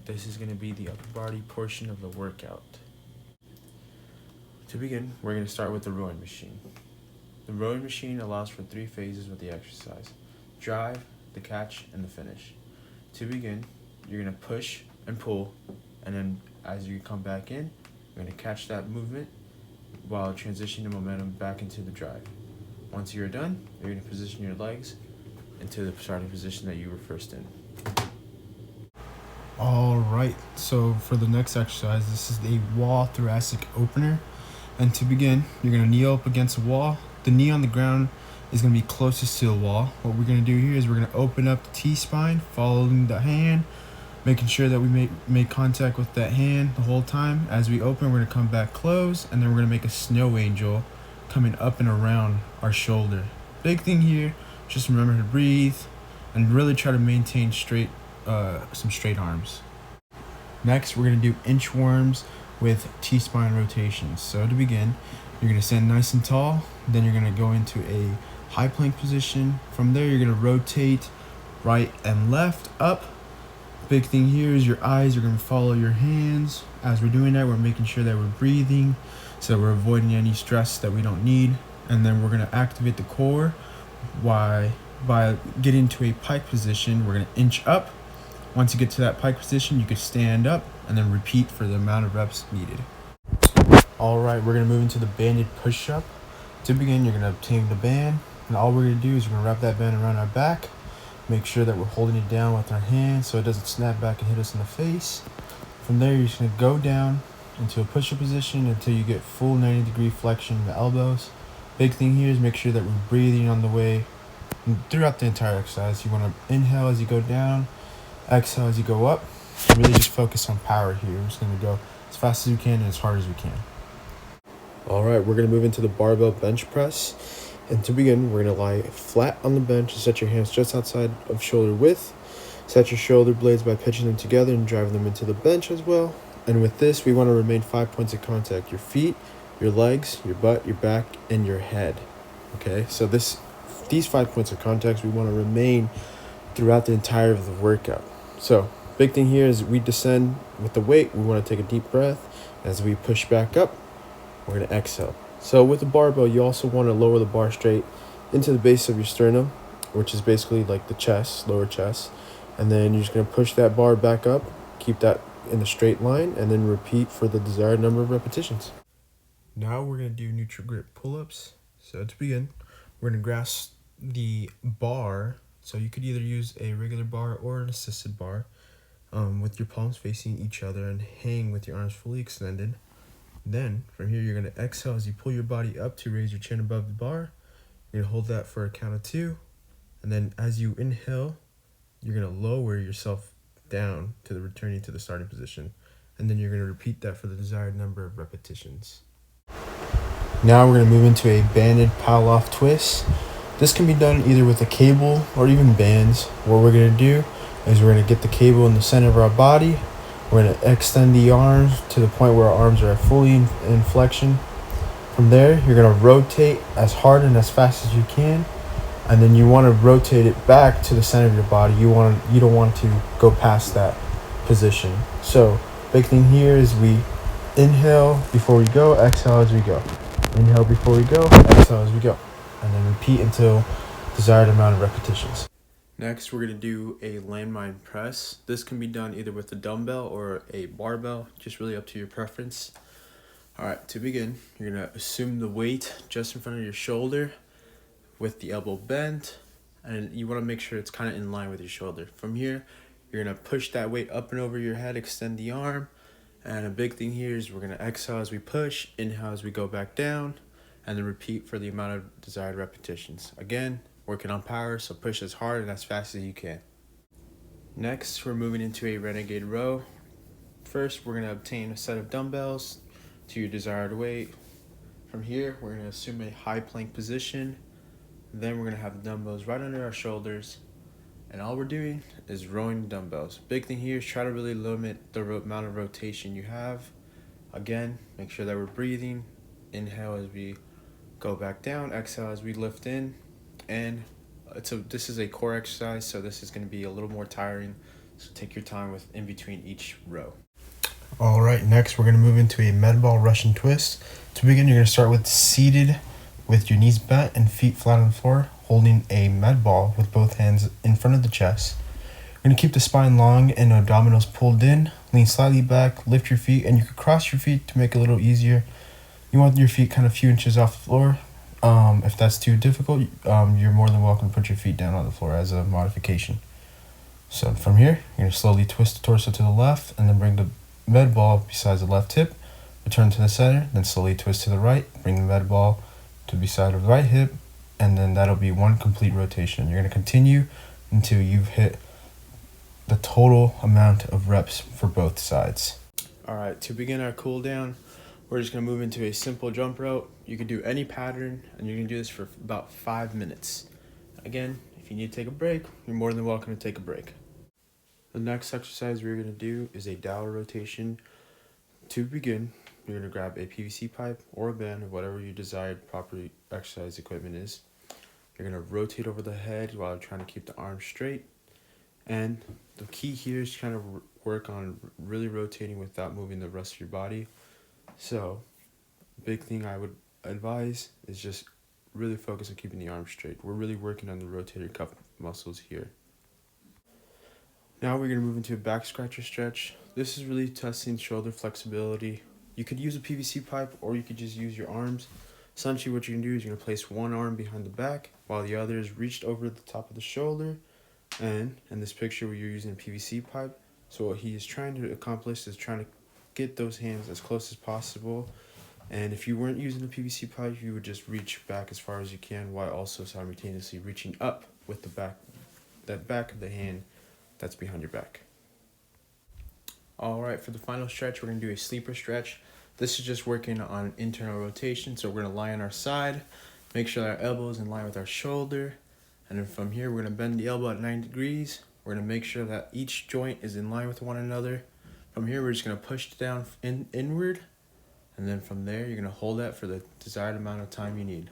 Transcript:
This is going to be the upper body portion of the workout. To begin, we're going to start with the rowing machine. The rowing machine allows for 3 phases with the exercise: drive, the catch, and the finish. To begin, you're going to push and pull, and then as you come back in, you're going to catch that movement while transitioning the momentum back into the drive. Once you're done, you're going to position your legs into the starting position that you were first in. All right, so for the next exercise, this is a wall thoracic opener. And to begin, you're going to kneel up against the wall. The knee on the ground is going to be closest to the wall. What we're going to do here is we're going to open up the T-spine, following the hand, making sure that we make contact with that hand the whole time. As we open, we're going to come back close, and then we're going to make a snow angel coming up and around our shoulder. Big thing here, just remember to breathe and really try to maintain some straight arms. Next, we're going to do inchworms with T-spine rotations. So to begin, you're going to stand nice and tall, then you're going to go into a high plank position. From there, you're going to rotate right and left up. Big thing here is your eyes are going to follow your hands. As we're doing that, we're making sure that we're breathing so that we're avoiding any stress that we don't need. And then we're going to activate the core by getting to a pike position. We're going to inch up. Once you get to that pike position, you could stand up and then repeat for the amount of reps needed. All right, we're going to move into the banded push-up. To begin, you're going to obtain the band, and all we're going to do is we're going to wrap that band around our back. Make sure that we're holding it down with our hands so it doesn't snap back and hit us in the face. From there, you're just going to go down into a push-up position until you get full 90-degree flexion in the elbows. Big thing here is make sure that we're breathing on the way throughout the entire exercise. You want to inhale as you go down, exhale as you go up. Really just focus on power here. We're just going to go as fast as we can and as hard as we can. All right, we're going to move into the barbell bench press. And to begin, we're going to lie flat on the bench and set your hands just outside of shoulder width. Set your shoulder blades by pitching them together and driving them into the bench as well. And with this, we want to remain 5 points of contact: your feet, your legs, your butt, your back, and your head. Okay, so these 5 points of contact we want to remain throughout the entire of the workout. So big thing here is we descend with the weight. We want to take a deep breath. As we push back up, we're going to exhale. So with the barbell, you also want to lower the bar straight into the base of your sternum, which is basically like the chest, lower chest. And then you're just going to push that bar back up, keep that in a straight line, and then repeat for the desired number of repetitions. Now we're going to do neutral grip pull-ups. So to begin, we're going to grasp the bar. So you could either use a regular bar or an assisted bar with your palms facing each other and hang with your arms fully extended. Then from here, you're going to exhale as you pull your body up to raise your chin above the bar. You're going to hold that for a count of 2. And then as you inhale, you're going to lower yourself down to the returning to the starting position. And then you're going to repeat that for the desired number of repetitions. Now we're going to move into a banded Pallof twist. This can be done either with a cable or even bands. What we're going to do is we're going to get the cable in the center of our body. We're going to extend the arms to the point where our arms are fully in flexion. From there, you're going to rotate as hard and as fast as you can. And then you want to rotate it back to the center of your body. You don't want to go past that position. So big thing here is we inhale before we go, exhale as we go. Inhale before we go, exhale as we go. And then repeat until desired amount of repetitions. Next, we're going to do a landmine press. This can be done either with a dumbbell or a barbell, just really up to your preference. All right, to begin, you're going to assume the weight just in front of your shoulder with the elbow bent, and you want to make sure it's kind of in line with your shoulder. From here, you're going to push that weight up and over your head, extend the arm. And a big thing here is we're going to exhale as we push, inhale as we go back down, and then repeat for the amount of desired repetitions. Again, working on power, so push as hard and as fast as you can. Next, we're moving into a renegade row. First, we're going to obtain a set of dumbbells to your desired weight. From here, we're going to assume a high plank position. Then we're going to have the dumbbells right under our shoulders. And all we're doing is rowing dumbbells. Big thing here is try to really limit the amount of rotation you have. Again, make sure that we're breathing. Inhale as we go back down, exhale as we lift in. And this is a core exercise, so this is going to be a little more tiring. So take your time with in between each row. All right, next we're going to move into a med ball Russian twist. To begin, you're going to start with seated with your knees bent and feet flat on the floor, holding a med ball with both hands in front of the chest. You're going to keep the spine long and abdominals pulled in, lean slightly back, lift your feet, and you can cross your feet to make it a little easier. You want your feet kind of a few inches off the floor. If that's too difficult, you're more than welcome to put your feet down on the floor as a modification. So from here, you're going to slowly twist the torso to the left and then bring the med ball besides the left hip, return to the center, then slowly twist to the right, bring the med ball to beside of the right hip, and then that'll be one complete rotation. You're going to continue until you've hit the total amount of reps for both sides. All right, to begin our cool down, we're just going to move into a simple jump rope. You can do any pattern, and you're going to do this for about 5 minutes. Again, if you need to take a break, you're more than welcome to take a break. The next exercise we're going to do is a dowel rotation. To begin, you're going to grab a PVC pipe or a band of whatever your desired proper exercise equipment is. You're going to rotate over the head while trying to keep the arms straight. And the key here is to kind of work on really rotating without moving the rest of your body. So, big thing I would advise is just really focus on keeping the arms straight. We're really working on the rotator cuff muscles here. Now we're going to move into a back scratcher stretch. This is really testing shoulder flexibility. You could use a PVC pipe or you could just use your arms. Essentially what you're going to do is you're going to place one arm behind the back while the other is reached over the top of the shoulder. And in this picture where you're using a PVC pipe, so what he is trying to accomplish is trying to get those hands as close as possible. And if you weren't using a PVC pipe, you would just reach back as far as you can while also simultaneously reaching up with the back of the hand that's behind your back. All right, for the final stretch, we're going to do a sleeper stretch. This is just working on internal rotation. So we're going to lie on our side, make sure that our elbow is in line with our shoulder. And then from here, we're going to bend the elbow at 90 degrees. We're going to make sure that each joint is in line with one another. From here, we're just going to push down inward. And then from there, you're going to hold that for the desired amount of time you need.